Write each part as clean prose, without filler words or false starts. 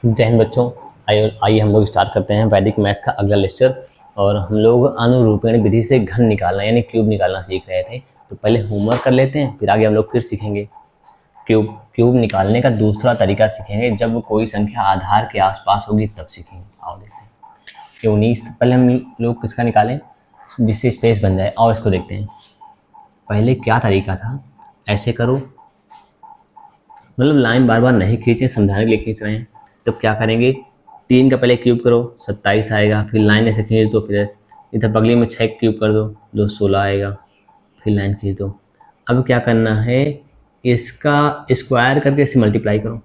जय हिंद बच्चों। आइए हम लोग स्टार्ट करते हैं वैदिक मैथ का अगला लेक्चर। और हम लोग अनुरूपण विधि से घन निकालना यानी क्यूब निकालना सीख रहे थे। तो पहले होमवर्क कर लेते हैं, फिर आगे हम लोग फिर सीखेंगे क्यूब निकालने का दूसरा तरीका सीखेंगे। जब कोई संख्या आधार के आसपास होगी तब सीखेंगे। आओ देखते हैं कि 19 पहले हम लोग किसका निकालें जिससे स्पेस बन जाए। और इसको देखते हैं पहले क्या तरीका था। ऐसे करो, मतलब लाइन बार बार नहीं खींचे, समझाने के लिए खींच रहे हैं। तो क्या करेंगे, 3 का पहले क्यूब करो 27 आएगा, फिर लाइन ऐसे खींच दो, फिर इधर बगली में 6 क्यूब कर दो 16 आएगा, फिर लाइन खींच दो। अब क्या करना है, इसका स्क्वायर करके इससे मल्टीप्लाई करो,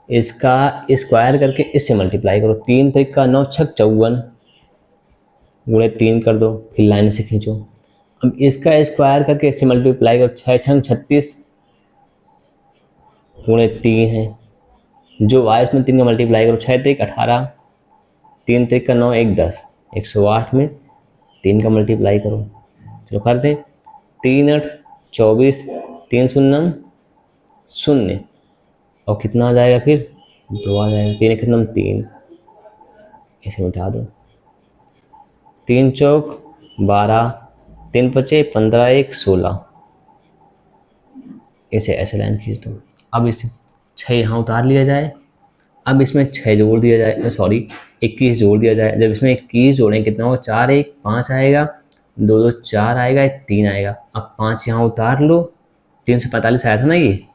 इसका स्क्वायर करके इससे मल्टीप्लाई करो। 3 3 का 9 6 54 गुणे 3 कर दो, फिर लाइन से खींचो। अब इसका स्क्वायर करके इससे मल्टीप्लाई करो, 6 6 36 गुणे 3 है, जो आया इसमें 3 का मल्टीप्लाई करो, 6 3 18, 3 3 का 9 1 10, 108 में 3 का मल्टीप्लाई करो। चलो कर दे, 3 8 24, 3 0 0 और कितना आ जाएगा, फिर 2 आ जाएगा। 3 कितना 3, इसे उठा दो, 3 चौक 12, 3 पचे 15 1 16, इसे ऐसे लाइन खींच दो। अब इसे 6 यहाँ उतार लिया जाए, अब इसमें 6 जोड़ दिया जाए, सॉरी 21 जोड़ दिया जाए। जब इसमें 21 जोड़ें कितना होगा, 4 1 5 आएगा, 2 2 4 आएगा, 1 3 आएगा। अब 5 यहाँ उतार लो, 345 आया था ना ये।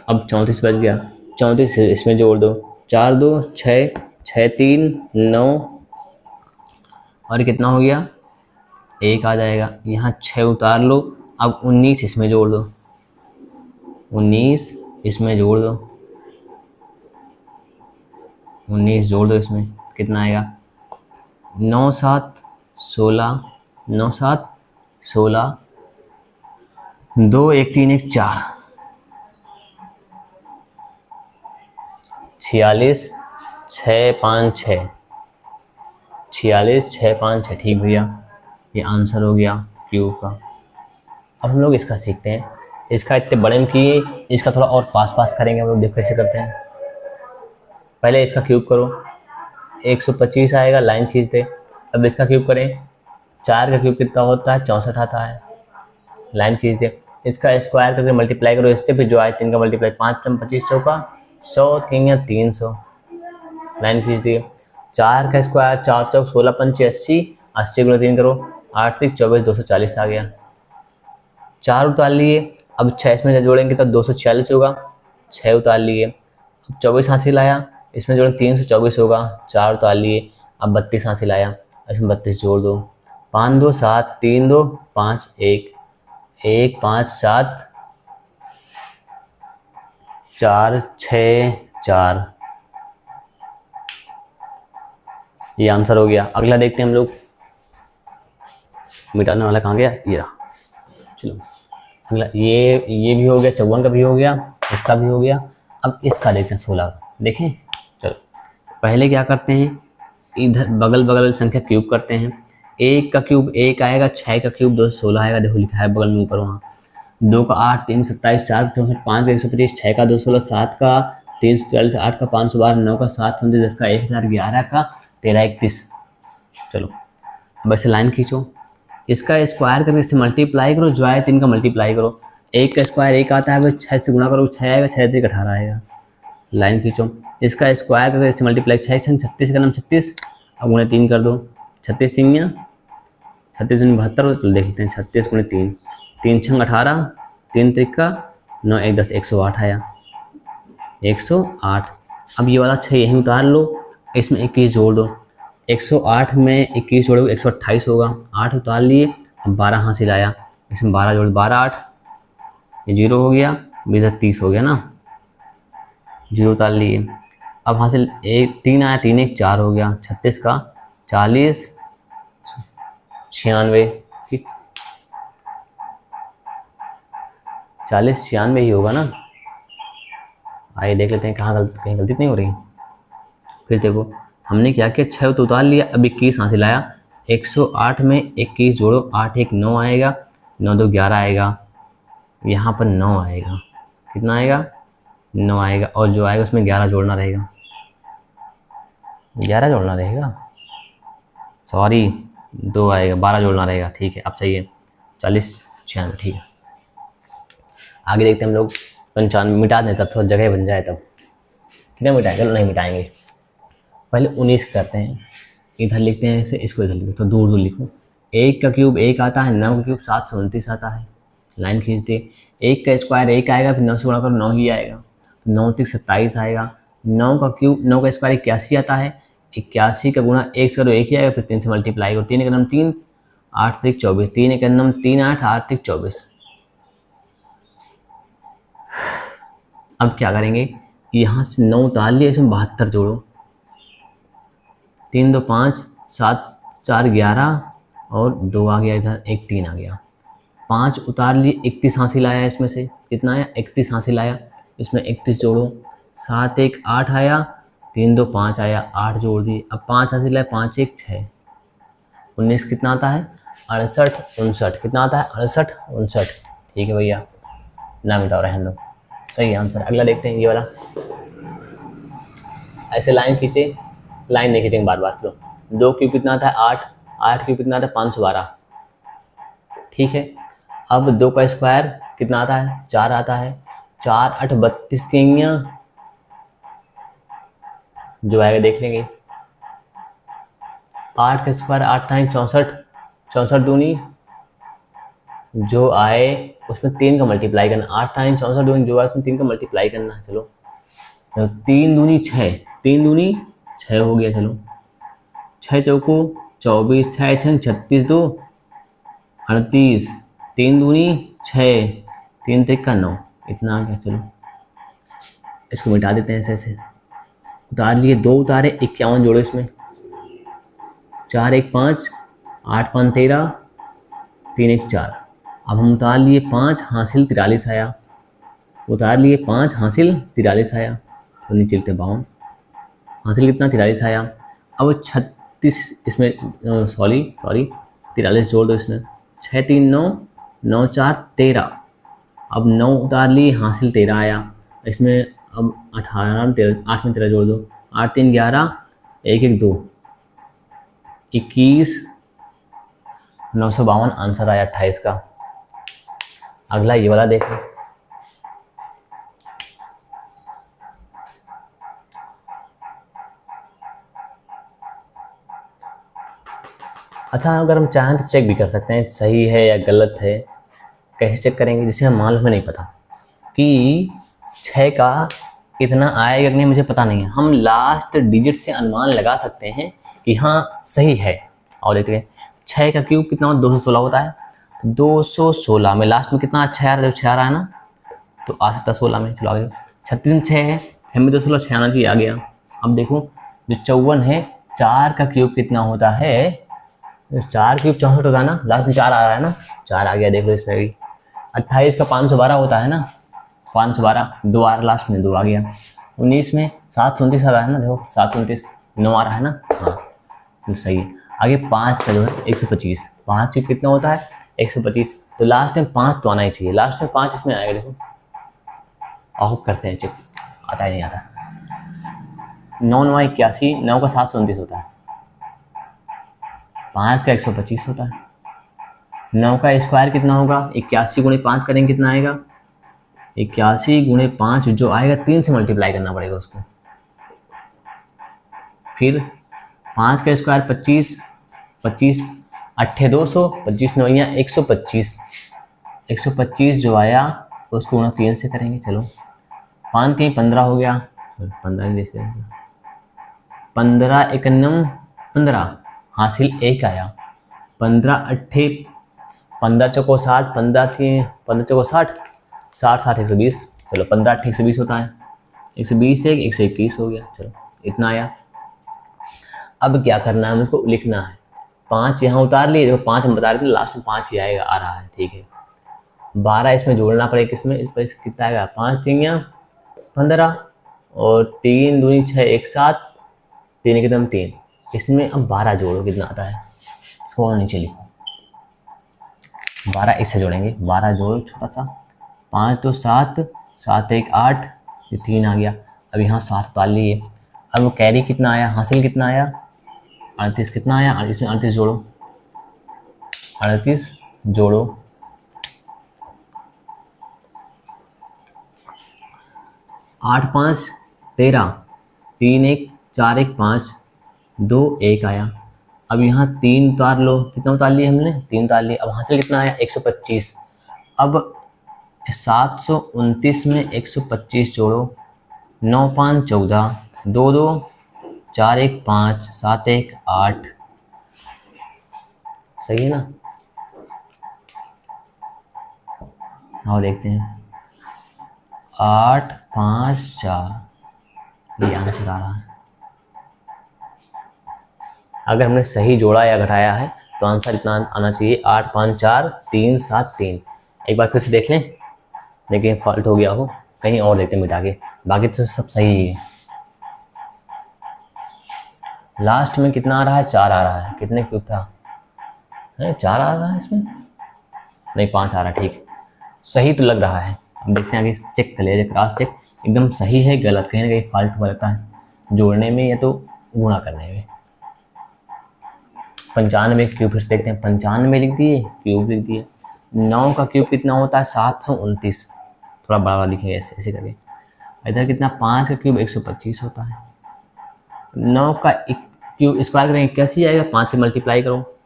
अब 34 बच गया, 34 इसमें जोड़ दो, 4 2 6 6 3 9 और कितना हो गया 1 आ जाएगा। यहाँ 6 उतार लो, अब 19 इसमें जोड़ दो, 19 इसमें जोड़ दो, 19 जोड़ दो, इसमें कितना आएगा 9 7 16, 9 7 16, 2 1 3 1 4, 46 6 5 6, 46 6 5 6। ठीक भैया, ये आंसर हो गया क्यूब का। अब हम लोग इसका सीखते हैं। इसका इतने बड़े में किए, इसका थोड़ा और पास करेंगे हम लोग। देखो कैसे करते हैं, पहले इसका क्यूब करो, 125 आएगा, लाइन खींच दे। अब इसका क्यूब करें, 4 का क्यूब कितना होता है 64 आता है, लाइन खींच दे। इसका स्क्वायर करके मल्टीप्लाई करो इससे, फिर जो आए 3 का मल्टीप्लाई, 5 25 चौका 100, 3 या 300, लाइन खींच दिए। 4 का स्क्वायर 4 चौक 16 पंचे 80, 80 गुणे 3 करो, 8 6 24 240 आ गया। 4 उतार लिए, अब 6 इसमें जोड़ेंगे तो 246 होगा, 6 उतार लिए। अब 24 हाथ से लाया, इसमें जोड़ें 324 होगा, 4 उतार लिए। अब 32 हाथ से लाया, इसमें 32 जोड़ दो, 5 2 7 3 2 5 1 1 5 7 4 6 4, ये आंसर हो गया। अगला देखते हैं हम लोग, मिटाने वाला कहाँ गया, ये रहा। चलो अगला, ये भी हो गया, 54 का भी हो गया, इसका भी हो गया। अब इसका देखते हैं 16 का। देखें, चलो पहले क्या करते हैं, इधर बगल बगल संख्या क्यूब करते हैं। 1 का क्यूब 1 आएगा, 6 का क्यूब 216 आएगा, देखो लिखा है बगल में ऊपर वहाँ। 2 का 8 3 27, 4 64, 5 का 125, 6 का 216, 7 का 344, 8 का 512, 9 का 7 37, 10 का 1000, 11 का 1331। चलो अब ऐसे लाइन खींचो, इसका स्क्वायर करके इससे मल्टीप्लाई करो, जो आए 3 का मल्टीप्लाई करो। 1 का स्क्वायर 1 आता है, फिर 6 से गुणा करो, 6 आएगा, 6 3 18 आएगा, लाइन खींचो। इसका स्क्वायर करके इससे मल्टीप्लाई, 6 6 36 का नाम 36, अब गुणे 3 कर दो, 36 3 या 36 72। तो देख लेते हैं, 36 गुणे 3, 3 6 18, 3 3 का 9 1 10, 108 आया, 108। अब ये वाला 6 यहीं उतार लो, इसमें 21 जोड़ दो, 108 में 21 जोड़ोगे 128 होगा, 8 उतार लिए। अब 12 हाथ से लाया, इसमें 12 जोड़, 12 8, ये 0 हो गया, इधर 30 हो गया ना, 0 उतार लिए। अब हाथ से 1 3 आया, 3 1 4 हो गया, 36 का 40 96, 40 96 ही होगा ना। आइए देख लेते हैं कहीं गलती नहीं हो रही। फिर देखो हमने क्या किया, 6 तो उतार लिया, अब 21 हासिल आया, 108 में 21 जोड़ो, 8 1 9 आएगा, 9 2 11 आएगा, यहाँ पर 9 आएगा, कितना आएगा 9 आएगा, और जो आएगा उसमें 11 जोड़ना रहेगा, 11 जोड़ना रहेगा, सॉरी 2 आएगा, 12 जोड़ना रहेगा, ठीक है अब सही है। 40 96, ठीक है। आगे देखते हैं हम लोग। 95 मिटा दें तब थोड़ा जगह बन जाए, तब कितना मिटाएंगे, चलो नहीं मिटाएंगे, पहले 19 करते हैं। इधर लिखते हैं इसे, इसको इधर लिखो, तो दूर दूर लिखो। 1 का क्यूब 1 आता है, 9 का क्यूब 729 आता है, लाइन खींचते। 1 का स्क्वायर 1 आएगा, फिर 9 से गुणा करो 9 ही आएगा, तो 9 तक 27 आएगा। 9 का क्यूब 9 का स्क्वायर 81 आता है, 81 का गुणा 1 से करो 1 ही आएगा, फिर 3 से मल्टीप्लाई करो, 3 एक नम 3, 8 से 24, 3 एक नम 3 8, 8 से 24। अब क्या करेंगे, यहाँ से 9 उतार लिया, इसमें 72 जोड़ो, 3 2 5, 7 4 11, और 2 आ गया इधर, 1 3 आ गया। 5 उतार लिए, 31 हासिल आया, इसमें से कितना आया, 31 हासिल आया, इसमें 31 जोड़ो, 7 1 8 आया, 3 2 5 आया, 8 जोड़ दिए। अब 5 हासिल आया, 5 1 6, 19 कितना आता है, 68 59, कितना आता है 68 59, ठीक है भैया, ना मिटाओ, रहने दो, सही आंसर। अगला देखते हैं ये वाला। ऐसे लाइन खींचे, लाइन नहीं खींचेंगे बार बार, चलो। 2 क्यूब कितना आता है 8, 8 क्यूब कितना आता है 512, ठीक है। अब 2 का स्क्वायर कितना आता है 4 आता है, 4 8 32 तीनियाँ, जो आएगा देख लेंगे। 8 का स्क्वायर 8 9 64, 64 दूनी, जो आए उसमें 3 का मल्टीप्लाई करना, 8 9 64 दूनी, जो आए उसमें 3 का मल्टीप्लाई करना। चलो 3 दूनी 6, 3 दूनी 6 हो गया, चलो 6 चौको 24, 6 6 36 2 38, 3 दूनी 6, 3 3 का 9, इतना आ गया। चलो इसको मिटा देते हैं, ऐसे ऐसे उतार लिए, 2 उतारे, 51 जोड़ो इसमें, 4 1 5, 8 5 13, 3 1 4। अब हम उतार लिए 5 हासिल 43 आया, उतार लिए 5 हासिल 43 आया, तो नीचे लिखते 52, हासिल कितना 43 आया। अब 36 इसमें सॉरी 43 जोड़ दो इसमें, 6 3 9, 9 4 13। अब 9 उतार लिए, हासिल 13 आया, इसमें अब 18 13, 8 में 13 जोड़ दो, 8 3 11, 1 1 2, 21 952 आंसर आया 28 का। अगला ये वाला देखो। अच्छा, अगर हम चाहें तो चेक भी कर सकते हैं सही है या गलत है। कैसे चेक करेंगे, जिसे हम मान लो हमें नहीं पता कि 6 का इतना आएगा कि नहीं, मुझे पता नहीं है, हम लास्ट डिजिट से अनुमान लगा सकते हैं कि हाँ सही है। और देखते हैं 6 का क्यूब कितना होता है 216 होता है, तो 216 में लास्ट में कितना 6 आ रहा है, जो 6 आ रहा है ना, तो आ सकता 16 में। चलो आगे 36 में 6 है, हमें 216 6 आना चाहिए, आ गया। अब देखो जो 54 है, 4 का क्यूब कितना होता है, 4 क्यूब 64 होता है ना, लास्ट में 4 आ रहा है ना, 4 आ गया, देख लो इसमें भी। 28 का 512 होता है ना, 512, 2 आ रहा है लास्ट में, 2 आ गया। 19 में 729 आ रहा है ना, देखो 729, 9 आ रहा है ना, हाँ तो सही है। आगे 5 का जो है 125, 5 क्यूब कितना होता है 125, तो लास्ट में 5 तो आना ही चाहिए, लास्ट में 5 इसमें आएगा। देखो और करते हैं चेक, आता है नहीं आता। 9 9 81, 9 का 729 होता है, 5 का 125 होता है, 9 का स्क्वायर कितना होगा 81 गुणे 5 करेंगे कितना आएगा, 81 गुणे 5, जो आएगा 3 से मल्टीप्लाई करना पड़ेगा उसको। फिर 5 का स्क्वायर 25, 25 8 200, 25 9 125, 125 जो आया उसको गुणा 3 से करेंगे। चलो 5 3 15 हो गया, 15 जैसे 15 1 9 15, हासिल 1 आया, 15 8 15 चौको 60, 15 चौको 60, 60 60 120, चलो 15 8 120 होता है, 120 1 121 हो गया। चलो इतना आया। अब क्या करना है, मुझको लिखना है। 5 यहाँ उतार लिए, देखो 5 हम बता रहे थे, लास्ट में 5 ही आएगा, आ रहा है, ठीक है। 12 इसमें जोड़ना पड़ेगा, किसमें, इस पर कितना आएगा, 5 3 15, और 3 दूनी 6 1 7, 3 एकदम 3, इसमें अब 12 जोड़ो, कितना आता है, इसको और नीचे लिखो, 12 इससे जोड़ेंगे, 12 जोड़ो छोटा सा, 5 2 7, 7 1 8, ये 3 आ गया। अब यहाँ 7 उतार लिए। अब कैरी कितना आया, हासिल कितना आया, 38 कितना आया, इसमें 38 जोड़ो, 38 जोड़ो, 8 5 13, 3 1 4 1 5 2 1 आया। अब यहाँ 3 उतार लो, कितना उतार लिए हमने, 3 उतार लिए। अब हासिल कितना आया, 125। अब 729 में 125 जोड़ो, 9 5 14, 2 2 4 1 5 7 1 8, सही है ना। और देखते हैं 8 5 4, ये आंसर आ रहा है। अगर हमने सही जोड़ा या घटाया है तो आंसर इतना आना चाहिए, 8 5 4 3 7 3। एक बार फिर से देख लें, देखिए फॉल्ट हो गया हो, कहीं और देखते हैं मिटा के, बाकी तो सब सही है। लास्ट में कितना आ रहा है, 4 आ रहा है। कितने क्यूब था, 4 आ रहा है इसमें, नहीं 5 आ रहा है, ठीक सही तो लग रहा है। अब देखते हैं आगे, चेक कर लिया जाए, क्रॉस चेक एकदम सही है गलत, कहीं ना कहीं फॉल्ट हुआ रहता है जोड़ने में या तो गुणा करने में। 95 क्यूब फिर से देखते हैं, 95 लिख दिए, क्यूब लिख दिए। 9 का क्यूब कितना होता है, 729, थोड़ा बड़ा लिखेंगे ऐसे ऐसे करके। इधर कितना, 5 का क्यूब 125 होता है। 9 का क्यूब स्क्वायर करेंगे, 81 आएगा, 5 से मल्टीप्लाई करो,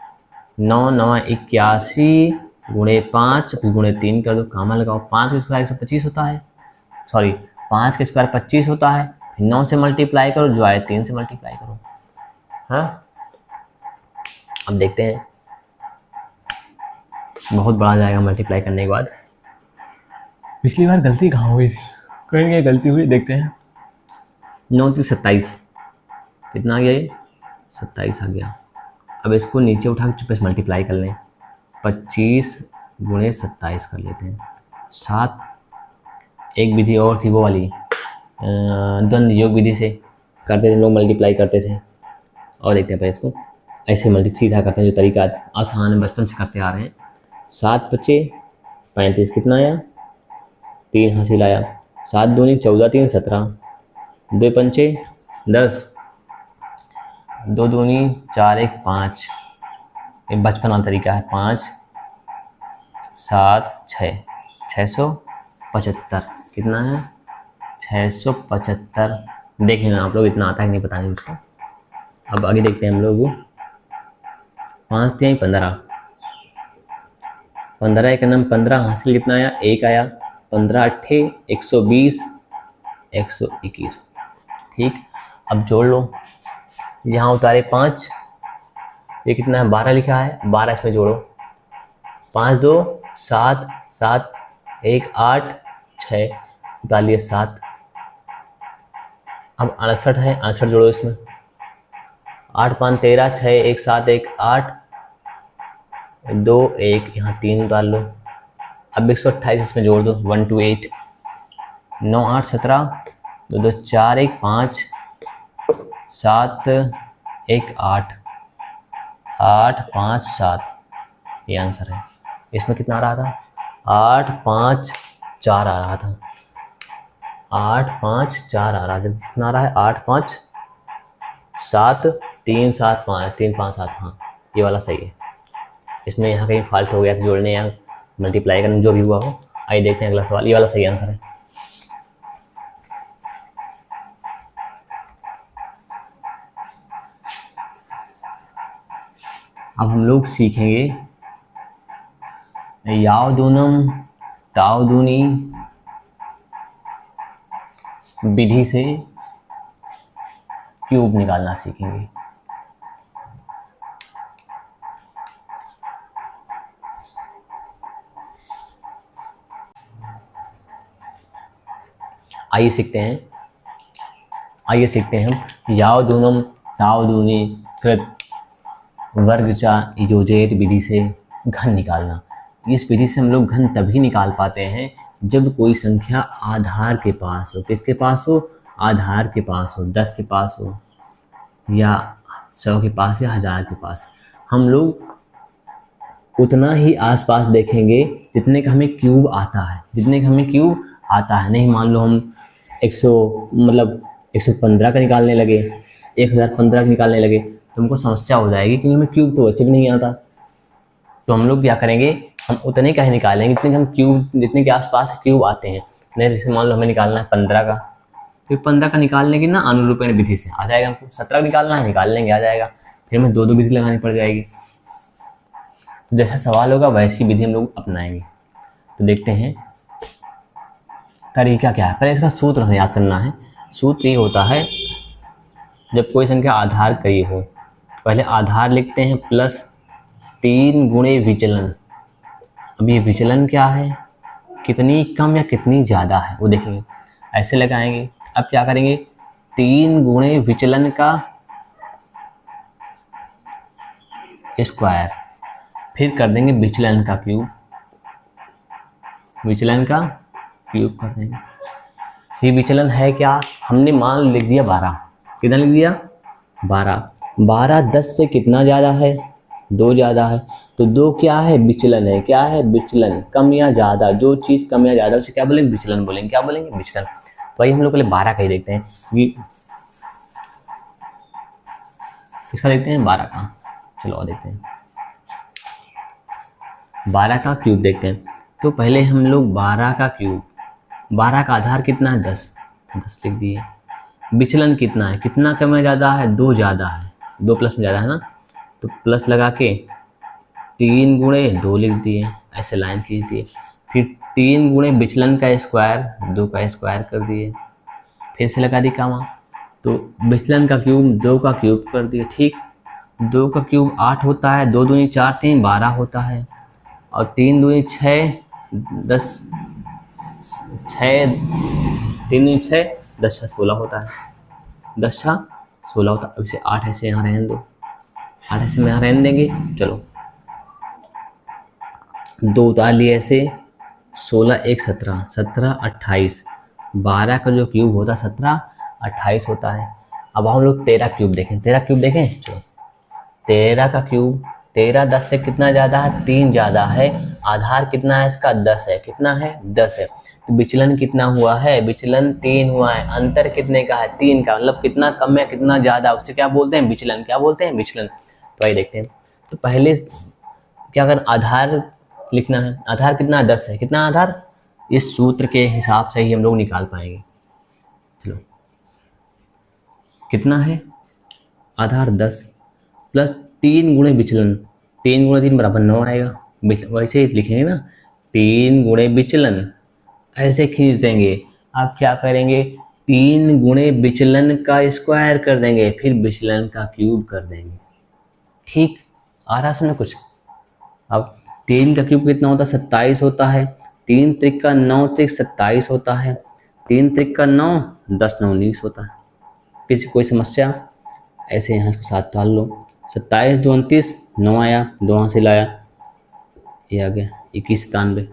9 9 81 गुणे 5 फिर गुणे 3 कर दो, कामा लगाओ। 5 का स्क्वायर 125 होता है, सॉरी 5 का स्क्वायर 25 होता है, फिर 9 से मल्टीप्लाई करो, जो आए 3 से मल्टीप्लाई करो। हाँ, अब देखते हैं, बहुत बड़ा जाएगा मल्टीप्लाई करने के बाद। पिछली बार गलती कहाँ हुई, कहीं कहीं गलती हुई, देखते हैं। 9 3 27, कितना आ गया ये, 27 आ गया। अब इसको नीचे उठा के चुपे से मल्टीप्लाई कर लें, 25 गुणे 27 कर लेते हैं। 7, एक विधि और थी वो वाली, द्वंद्व योग विधि से करते थे लोग, मल्टीप्लाई करते थे। और देखते हैं पहले इसको ऐसे मल्टी सीधा करते हैं, जो तरीका आसान है, बचपन से करते आ रहे हैं। 7 बचे 35, कितना आया, 3 हासिल आया। 7 दूनी 14 3 17, 2 पंचे 10, 2 दूनी 4 1 5, ये बचपन वाला तरीका है। 5 7 6, 675, कितना है, 675। देख लेना आप लोग, इतना आता है नहीं पता नहीं मुझको। अब आगे देखते हैं हम लोग, 5 3 15, 15 एक नम 15, हासिल कितना आया, 1 आया। 15 8 120, 121, ठीक। अब जोड़ लो, यहाँ उतारे 5, ये कितना है, 12 लिखा है, 12 इसमें जोड़ो, 5 2 7 7 1 8 6, उतार लिए 7। अब 68 है, 68 जोड़ो इसमें, 8 5 13, 6 1 7 1 8 2 1, यहाँ 3 उतार लो। अब 128 इसमें जोड़ दो, 1 2 8, 9 8 17, 2 2 4 1 5 7 1 8 8 5 7, ये आंसर है। इसमें कितना आ रहा था, 8 5 4 आ रहा था, 8 5 4 आ रहा था, कितना आ रहा है, 8 5 7 3 7 5 3 5 7, हाँ ये वाला सही है। इसमें यहाँ कहीं फॉल्ट हो गया था जोड़ने या मल्टीप्लाई करने, जो भी हुआ हो। आइए देखते हैं अगला सवाल, ये वाला सही आंसर है। अब हम लोग सीखेंगे यावदूनम तावदूनी विधि से क्यूब निकालना सीखेंगे। आइए सीखते हैं हम यावदूनम तावदूनी कृत वर्गचा योजेत विधि से घन निकालना। इस विधि से हम लोग घन तभी निकाल पाते हैं जब कोई संख्या आधार के पास हो। किसके पास हो, आधार के पास हो, 10 के पास हो या 100 के पास या 1000 के पास। हम लोग उतना ही आसपास देखेंगे जितने का हमें क्यूब आता है, नहीं मान लो हम 100 मतलब 115 का निकालने लगे, 1015 का निकालने लगे तो हमको समस्या हो जाएगी, क्योंकि हमें क्यूब तो वैसे भी नहीं आता। तो हम लोग क्या करेंगे, हम उतने का ही निकालेंगे जितने हम क्यूब, जितने के आसपास क्यूब आते हैं। नहीं, जैसे मान लो हमें निकालना है 15 का, तो 15 का निकालने की ना अनुरूपण विधि से आ जाएगा। हमको 17 निकालना है, निकाल लेंगे, आ जाएगा। फिर हमें 2 विधि लगानी पड़ जाएगी। तो जैसा सवाल होगा वैसी विधि हम लोग अपनाएंगे। तो देखते हैं तरीका क्या है। पहले इसका सूत्र हमें याद करना है। सूत्र ये होता है, जब कोई संख्या आधार करीब हो, पहले आधार लिखते हैं प्लस 3 गुणे विचलन। अब ये विचलन क्या है, कितनी कम या कितनी ज़्यादा है वो देखेंगे, ऐसे लगाएंगे। अब क्या करेंगे, 3 गुणे विचलन का स्क्वायर, फिर कर देंगे विचलन का क्यूब, विचलन का क्यूब कर देंगे। ये विचलन है क्या, हमने मान लिख दिया 12। कितना लिख दिया, 12। 12 10 से कितना ज़्यादा है, 2 ज़्यादा है। तो 2 क्या है, विचलन है। क्या है, विचलन, कम या ज़्यादा। जो चीज़ कम या ज़्यादा उसे क्या बोलेंगे, विचलन बोलेंगे। क्या बोलेंगे, विचलन। तो आइए हम लोग पहले 12 का ही देखते हैं। ये किसका देखते हैं, 12 का। चलो और देखते हैं 12 का क्यूब देखते हैं। तो पहले हम लोग 12 का क्यूब, 12 का आधार कितना है, 10, 10 लिख दिए। विचलन कितना है, कितना कम या ज़्यादा है, 2 ज़्यादा है, 2 प्लस में ज़्यादा है ना, तो प्लस लगा के 3 गुणे 2 लिख दिए, ऐसे लाइन खींच दिए। फिर 3 गुणे विचलन का स्क्वायर, 2 का स्क्वायर कर दिए, फिर से लगा दी कामा। तो विचलन का क्यूब 2 का क्यूब कर दिए। ठीक, 2 का क्यूब 8 होता है, 2 दूनी 4 3 12 होता है, और 3 दूनी 6 10, 6 3 दूनी 6 10 16 होता है, 10 16 होता है। अब इसे 8 ऐसे यहाँ रहने दो, 8 ऐसे में यहाँ रहने देंगे। चलो 2 उतार लिए ऐसे, 16 1 17, 17 28, 12 का जो क्यूब होता है 17 28 होता है। अब हम लोग 13 क्यूब देखें, 13 क्यूब देखें। चलो 13 का क्यूब, 13 10 से कितना ज़्यादा है, 3 ज़्यादा है। आधार कितना है इसका, 10 है। कितना है, 10 है। तो विचलन कितना हुआ है, विचलन 3 हुआ है। अंतर कितने का है, 3 का। मतलब कितना कम है कितना ज़्यादा, उससे क्या बोलते हैं, विचलन। क्या बोलते हैं, विचलन। तो आइए देखते हैं। तो पहले क्या कर, आधार लिखना है। आधार कितना, 10 है। कितना आधार, इस सूत्र के हिसाब से ही हम लोग निकाल पाएंगे। चलो कितना है, आधार 10 प्लस 3 गुणे विचलन, 3 गुणे 3 बराबर 9 आएगा। वैसे ही लिखेंगे ना, 3 गुणे विचलन, ऐसे खींच देंगे। अब क्या करेंगे, 3 गुणे विचलन का स्क्वायर कर देंगे, फिर विचलन का क्यूब कर देंगे। ठीक, आ रहा समझ कुछ। अब 3 का क्यूब कितना होता है, 27 होता है। 3 त्रिक का 9 त्रिक 27 होता है। 3 त्रिक का 9, 10 9 19 होता है। किसी कोई समस्या, ऐसे यहाँ इसको साथ डाल लो। 27 2 29, 9 आया, 2 यहाँ से लाया, ये आ गया 21 97।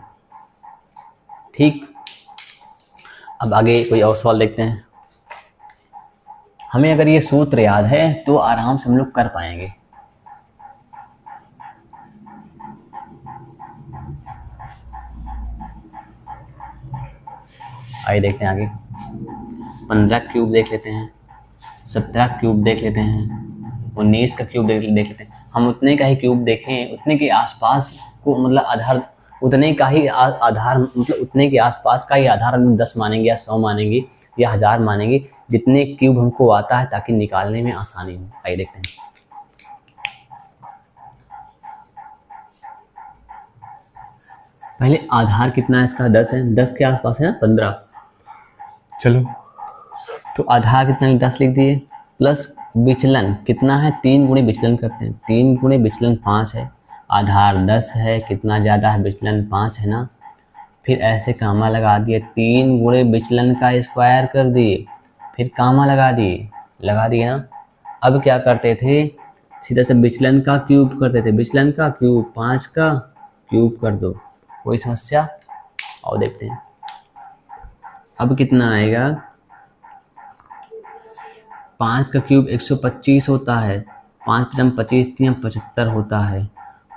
ठीक, अब आगे कोई और सवाल देखते हैं। हमें अगर ये सूत्र याद है तो आराम से हम लोग कर पाएंगे। आइए देखते हैं आगे। 15 क्यूब देख लेते हैं, 17 क्यूब देख लेते हैं, 19 का क्यूब देख लेते हैं। हम उतने का ही क्यूब देखें, उतने के आसपास को, मतलब आधार उतने का ही आधार, मतलब उतने के आसपास का ही आधार हम 10 मानेंगे या 100 मानेंगे या 1000 मानेंगे, जितने क्यूब हमको आता है, ताकि निकालने में आसानी हो। आइए देखते हैं। पहले आधार कितना है इसका, 10 है। 10 के आसपास है ना, 15। चलो तो आधार कितना, 10 लिख दिए, प्लस विचलन कितना है, 3 गुणे विचलन करते हैं। 3 गुणे विचलन 5 है। आधार 10 है, कितना ज़्यादा है, विचलन 5 है ना। फिर ऐसे कामा लगा दिए, 3 गुणे विचलन का स्क्वायर कर दिए, फिर कामा लगा दिए ना। अब क्या करते थे, सीधा से विचलन का क्यूब करते थे। विचलन का क्यूब, 5 का क्यूब कर दो, कोई समस्या। और देखते हैं अब कितना आएगा। 5 का क्यूब 125 होता है। 5 5 25 3 75 होता है।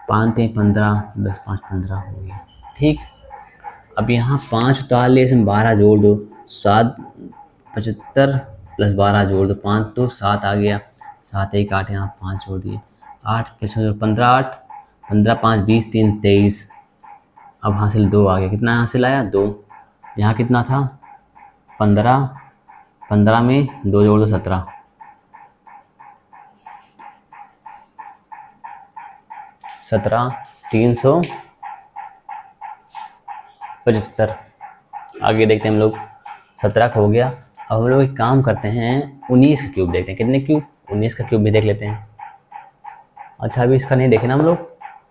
5 3 15, 10 5 15 हो गया। ठीक, अब यहाँ 5 उतार लिए, इसमें 12 जोड़ दो, 7 75 प्लस 12 जोड़ दो, 5 तो 7 आ गया, 7 1 8, यहाँ 5 जोड़ दिए, 8 प्लस 15 8, 15 5 20 3 23। अब हासिल 2 आ गया, कितना हासिल आया 2। यहाँ कितना था 15, 15 में 2 जोड़ दो 17, 17 375। आगे देखते हैं हम लोग, 17 का हो गया। अब हम लोग एक काम करते हैं, 19 का क्यूब देखते हैं, कितने क्यूब, 19 का क्यूब भी देख लेते हैं। अच्छा अभी इसका नहीं देखे ना हम लोग,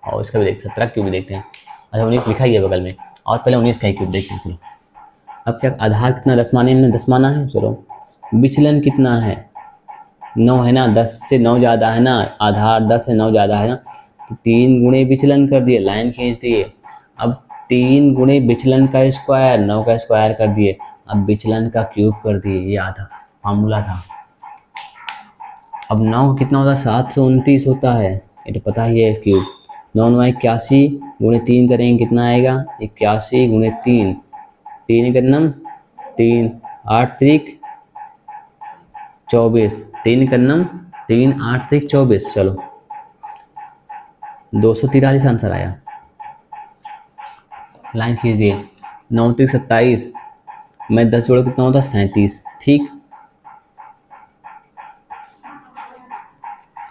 और इसका भी देख 17 क्यूब भी देखते हैं। अच्छा 19 लिखा ही है बगल में, और पहले 19 का ही क्यूब देखते हैं। चलो अब क्या, आधार कितना 10 माने में 10 माना है, चलो विचलन कितना है 9 है ना, 10 से 9 ज़्यादा है ना, आधार 10 से 9 ज़्यादा है ना, तो 3 गुणे विचलन कर दिए, लाइन खींच दिए। अब 3 गुणे विचलन का स्क्वायर, 9 का स्क्वायर कर दिए, अब विचलन का क्यूब कर दिए, ये आधा फार्मूला था। अब 9 कितना होता है 729 होता है, ये तो पता ही है क्यूब। 9 9 81 गुणे 3 करेंगे कितना आएगा 81 गुणे 3, 3 का नम 3, 8 3 24, 3 का नम 3 8 3 24। चलो 243 आंसर आया, लाइन खींच दिए। 9 3 27 में 10 जोड़ो कितना होता है 37। ठीक,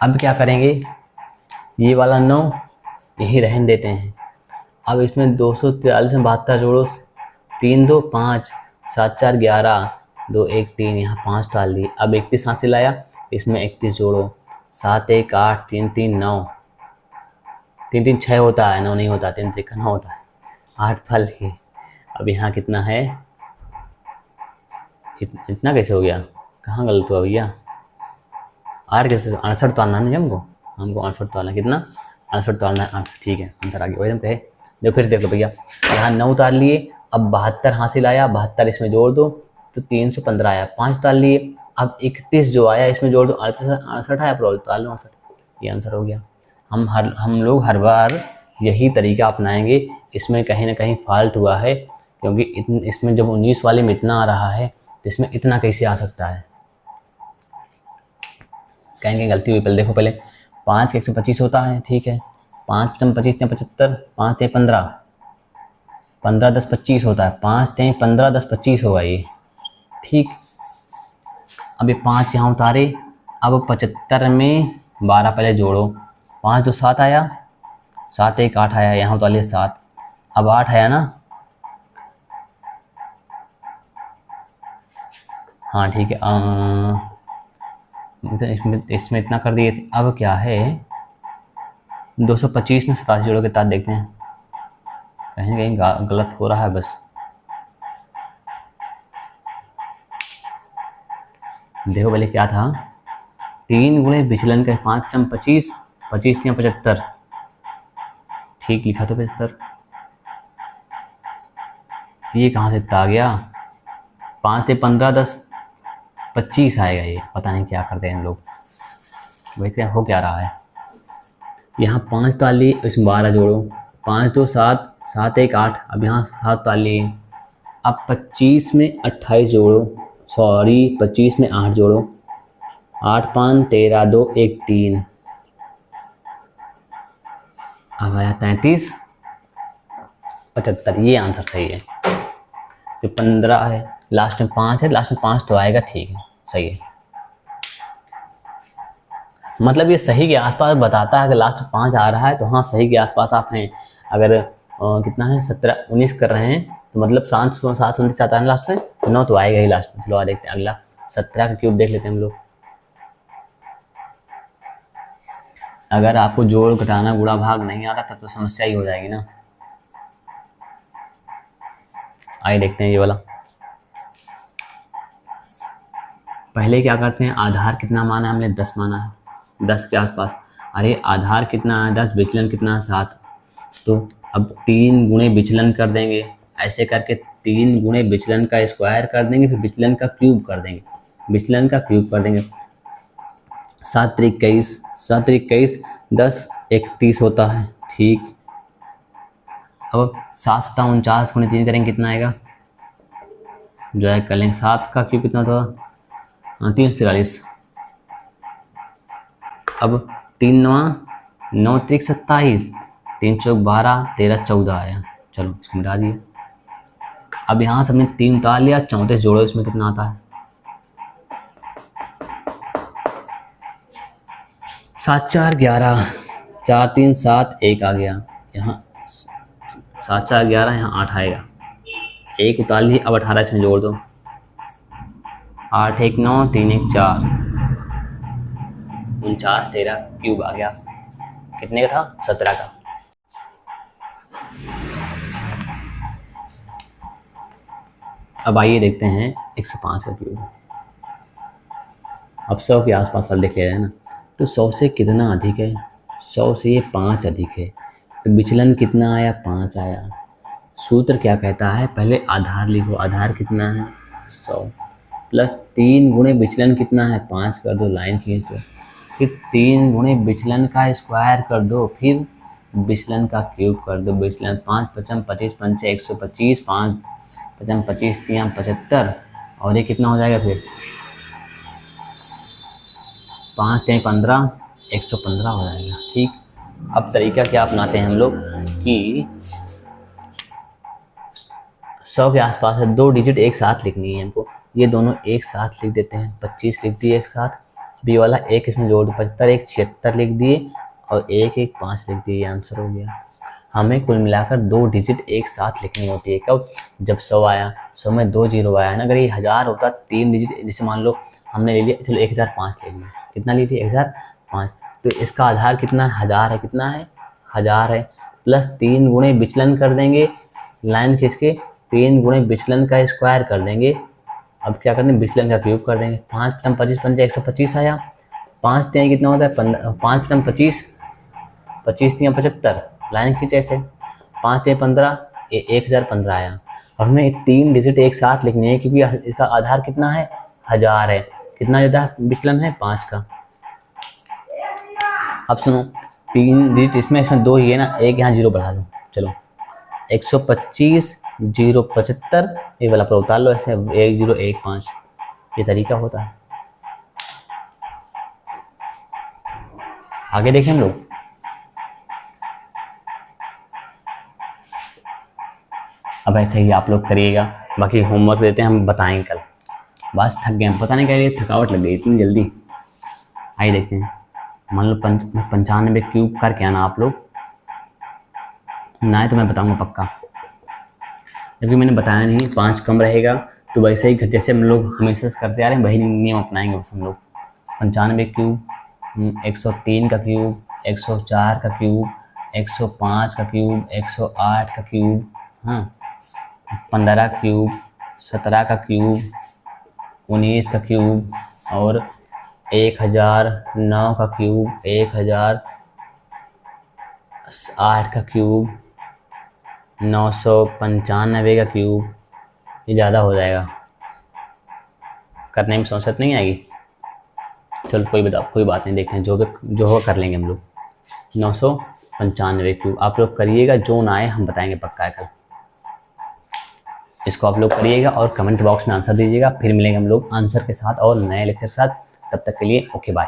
अब क्या करेंगे, ये वाला 9 यही रहने देते हैं। अब इसमें 243 में 72 जोड़ो, 3 2 5, 7 4 11, 2 1 3, यहाँ 5 डाल दिए। अब 31 हासिल आया, इसमें 31 जोड़ो, 7 1 8, 3 3 9, 3 3 6 होता है, 9 नहीं होता, 3 3 9 होता है, 8 डाल दिए। अब यहाँ कितना है, इतना कैसे हो गया, कहाँ गलत हुआ भैया, 8 कैसे, 68 तो आना नहीं हमको 68 तो आना, कितना 68 तो आना है 8। ठीक है आंसर आ गया, वही हम कहे। देखो फिर देख लो भैया, यहाँ 9 उतार लिए, अब 72 हासिल आया, 72 इसमें जोड़ दो तो 315 आया, 5 उतार लिए, अब 31 जो आया इसमें जोड़ दो, 68 आया, प्रोल उतार लो 68, ये आंसर हो गया। हम लोग हर बार यही तरीका अपनाएंगे, इसमें कहीं ना कहीं फॉल्ट हुआ है, क्योंकि इसमें जब 19 वाले में इतना आ रहा है तो इसमें इतना कैसे आ सकता है, कहेंगे गलती हुई। पहले देखो, पहले 5 के 125 होता है, ठीक है, 5 25 75, 5 15, 15 10 25 होता है, 5 15 10 25 होगा ये। ठीक, अब ये 5 यहाँ उतारे, अब 75 में 12 पहले जोड़ो, 5 2 7 आया, 7 1 8 आया, यहाँ उतार लिया 7, अब 8 आया ना, हाँ ठीक है, इसमें इतना कर दिए थे। अब क्या है 225 में 87 जोड़ों के साथ देखते हैं, कहीं कहीं गलत हो रहा है बस। देखो पहले क्या था, 3 गुणे विचलन का 5 25, 25 3 75, ठीक लिखा तो 75, ये कहाँ से इतना आ गया, 5 15 10 25 आएगा, ये पता नहीं क्या करते हैं हम लोग, वही क्या हो क्या रहा है। यहाँ 5 डाल लिए, इसमें 12 जोड़ो, 5 2 7, 7 1 8, अब यहाँ 7 डाल लिए, अब 25 में 28 जोड़ो, सॉरी 25 में 8 जोड़ो, 8 5 13 2 1 3, अब आया 33 75, ये आंसर सही है। तो 15 है, लास्ट में 5 है, लास्ट में 5 तो आएगा, ठीक है सही है। मतलब ये सही के आसपास बताता है, अगर लास्ट 5 आ रहा है तो हाँ सही के आसपास आप हैं। अगर कितना है 17 19 कर रहे हैं तो मतलब 7 आता है लास्ट में, तो 9 तो आएगा ही लास्ट में। चलो देखते हैं अगला, 17 का क्यूब देख लेते हैं हम लोग। अगर आपको जोड़ घटाना गुणा भाग नहीं आता तब तो समस्या ही हो जाएगी ना। आइए देखते हैं ये वाला। पहले क्या करते हैं, आधार कितना माना है हमने, 10 माना है, 10 के आसपास। अरे आधार कितना है 10, विचलन कितना है 7, तो अब 3 गुणे विचलन कर देंगे, ऐसे करके 3 गुणे विचलन का स्क्वायर कर देंगे, फिर विचलन का क्यूब कर देंगे, विचलन का क्यूब कर देंगे। 7 3 21, 7 3 21, 10 31 होता है, ठीक। अब 7 7 49 गुणे 3 करेंगे कितना आएगा, जो है कर लेंगे। 7 का क्यूब कितना था? 343। अब 3 9 9 3 27, 3 चौक 12, 13 14 आया। चलो इसको मिटा दिए। अब यहाँ से हमने 3 उतार लिया, 34 जोड़ो, इसमें कितना आता है? 7 4 11, 4 3 7 1 आ गया। यहाँ 7 4 11, यहाँ 8 आएगा। 1 उतार लिए, अब 18 इसमें जोड़ दो। 8 1 9, 3 1 4, 49 13 क्यूब आ गया। कितने का था? 17 का। अब आइए देखते हैं 105 का क्यूब। अब 100 के आसपास वाला देख लिया जाए ना, तो 100 से कितना अधिक है? 100 से ये 5 अधिक है, तो विचलन कितना आया? 5 आया। सूत्र क्या कहता है? पहले आधार लिखो। आधार कितना है? 100 प्लस 3 गुणे विचलन कितना है? 5 कर दो, लाइन खींच दो। फिर 3 गुणे विचलन का स्क्वायर कर दो, फिर विचलन का क्यूब कर दो। विचलन 5 5 25 5 125, 5 5 25 3 75, और ये कितना हो जाएगा फिर? 5 3 15, 115 हो जाएगा। ठीक। अब तरीका क्या अपनाते हैं हम लोग कि 100 के आसपास है, 2 डिजिट एक साथ लिखनी है हमको। ये दोनों एक साथ लिख देते हैं। 25 लिख दिए एक साथ, अब ये वाला एक इसमें जोड़ दो। 75 1 76 लिख दिए, और 1 1 5 लिख दिए। आंसर हो गया। हमें कुल मिलाकर 2 डिजिट एक साथ लिखनी होती है। कब? जब 100 आया, 100 में 2 जीरो आया ना। अगर ये 1000 होता 3 डिजिट, जैसे मान लो हमने ले लिया, चलो 1005 ले लिया। कितना ले लिया? 1005। तो इसका आधार कितना है? 1000 है। कितना है? 1000 है। प्लस 3 गुणे विचलन कर देंगे, लाइन खींच के 3 गुणे विचलन का स्क्वायर कर देंगे। अब क्या करते हैं? विचलन का क्यूब कर देंगे। 5 25 5 125 आया। 5 3 कितना होता है? 5 25, 25 3 75, लाइन खींचे ऐसे। 5 3 15, 1015 आया। अब हमें 3 डिजिट एक साथ लिखनी है, क्योंकि इसका आधार कितना है? 1000 है। कितना ज़्यादा विचलन है? 5 का। अब सुनो, 3 डिजिट इसमें 2 ही है ना, एक यहाँ जीरो बढ़ा दो। चलो 125 0 75, ये वाला पर उतार लो ऐसे, 1 0 1 5। ये तरीका होता है। आगे देखें हम लोग। अब ऐसे ही आप लोग करिएगा। बाकी होमवर्क देते हैं हम, बताएंगे कल। बस थक गए हम, पता नहीं क्या थकावट लग गई इतनी जल्दी। आइए देखते हैं। मान लो 95 क्यूब करके आना आप लोग, ना है तो मैं बताऊंगा पक्का। जबकि मैंने बताया नहीं, 5 कम रहेगा, तो वैसे ही जैसे हम लोग हमेशा से करते आ रहे हैं वही नियम अपनाएंगे बस हम लोग। 95 क्यूब, 103 का क्यूब, 104 का क्यूब, 105 का क्यूब, 108 का क्यूब, हाँ, 15 क्यूब, 17 का क्यूब, 19 का क्यूब, और 1009 का क्यूब, 1008 का क्यूब, 995 का क्यूब। ये ज़्यादा हो जाएगा, करने में सोचत नहीं आएगी। चलो कोई बात नहीं, देखते हैं जो हो कर लेंगे हम लोग। 995 क्यूब आप लोग करिएगा, जो ना आए हम बताएंगे पक्का है कल। इसको आप लोग करिएगा और कमेंट बॉक्स में आंसर दीजिएगा। फिर मिलेंगे हम लोग आंसर के साथ और नए लेक्चर के साथ। तब तक के लिए ओके बाय।